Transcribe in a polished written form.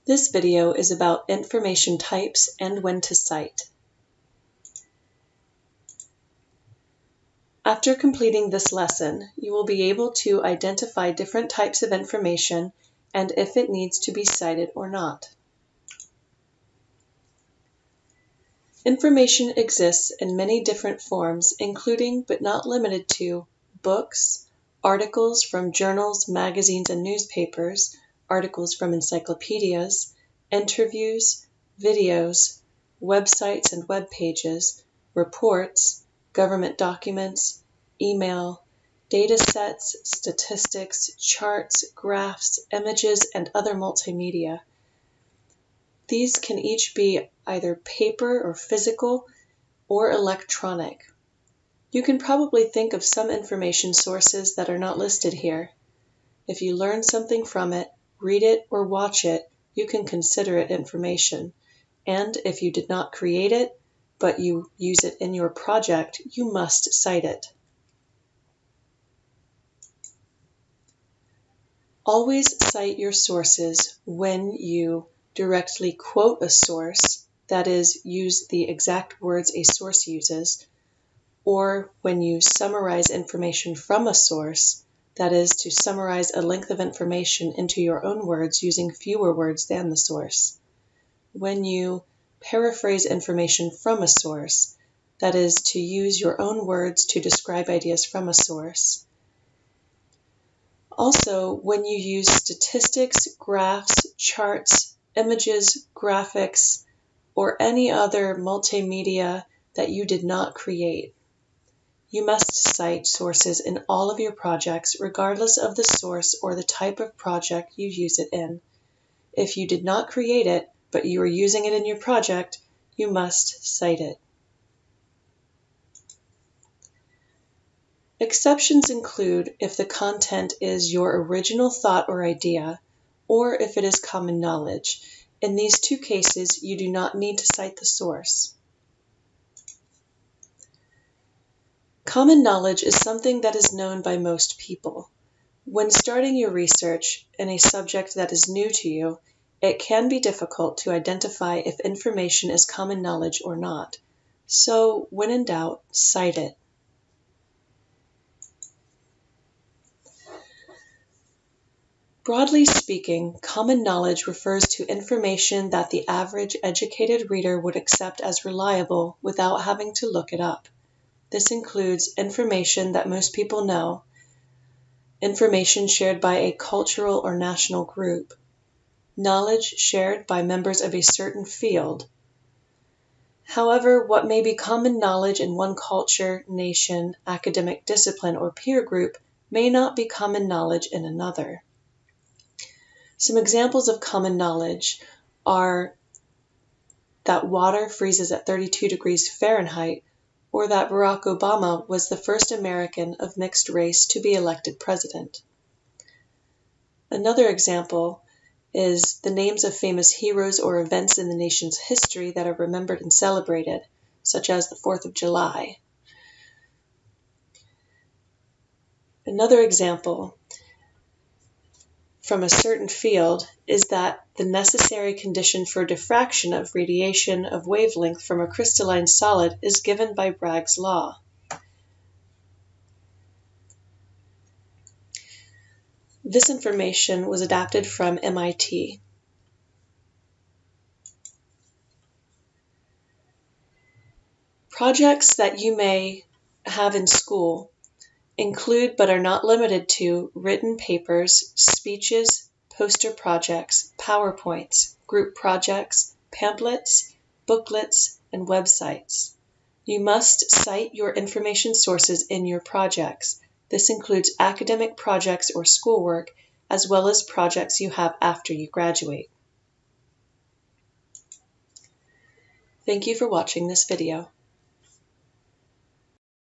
This video is about information types and when to cite. After completing this lesson, you will be able to identify different types of information and if it needs to be cited or not. Information exists in many different forms, including but not limited to books, articles from journals, magazines, and newspapers, articles from encyclopedias, interviews, videos, websites and web pages, reports, government documents, email, data sets, statistics, charts, graphs, images, and other multimedia. These can each be either paper or physical or electronic. You can probably think of some information sources that are not listed here. If you learn something from it, read it, or watch it, you can consider it information. And if you did not create it, but you use it in your project, you must cite it. Always cite your sources when you directly quote a source, that is, use the exact words a source uses, or when you summarize information from a source, that is, to summarize a length of information into your own words using fewer words than the source. When you paraphrase information from a source, that is, to use your own words to describe ideas from a source. Also, when you use statistics, graphs, charts, images, graphics, or any other multimedia that you did not create. You must cite sources in all of your projects, regardless of the source or the type of project you use it in. If you did not create it, but you are using it in your project, you must cite it. Exceptions include if the content is your original thought or idea, or if it is common knowledge. In these two cases, you do not need to cite the source. Common knowledge is something that is known by most people. When starting your research in a subject that is new to you, it can be difficult to identify if information is common knowledge or not. So, when in doubt, cite it. Broadly speaking, common knowledge refers to information that the average educated reader would accept as reliable without having to look it up. This includes information that most people know, information shared by a cultural or national group, knowledge shared by members of a certain field. However, what may be common knowledge in one culture, nation, academic discipline, or peer group may not be common knowledge in another. Some examples of common knowledge are that water freezes at 32 degrees Fahrenheit, or that Barack Obama was the first American of mixed race to be elected president. Another example is the names of famous heroes or events in the nation's history that are remembered and celebrated, such as the 4th of July. Another example from a certain field is that the necessary condition for diffraction of radiation of wavelength from a crystalline solid is given by Bragg's law. This information was adapted from MIT. Projects that you may have in school include but are not limited to written papers, speeches, poster projects, PowerPoints, group projects, pamphlets, booklets, and websites. You must cite your information sources in your projects. This includes academic projects or schoolwork, as well as projects you have after you graduate. Thank you for watching this video.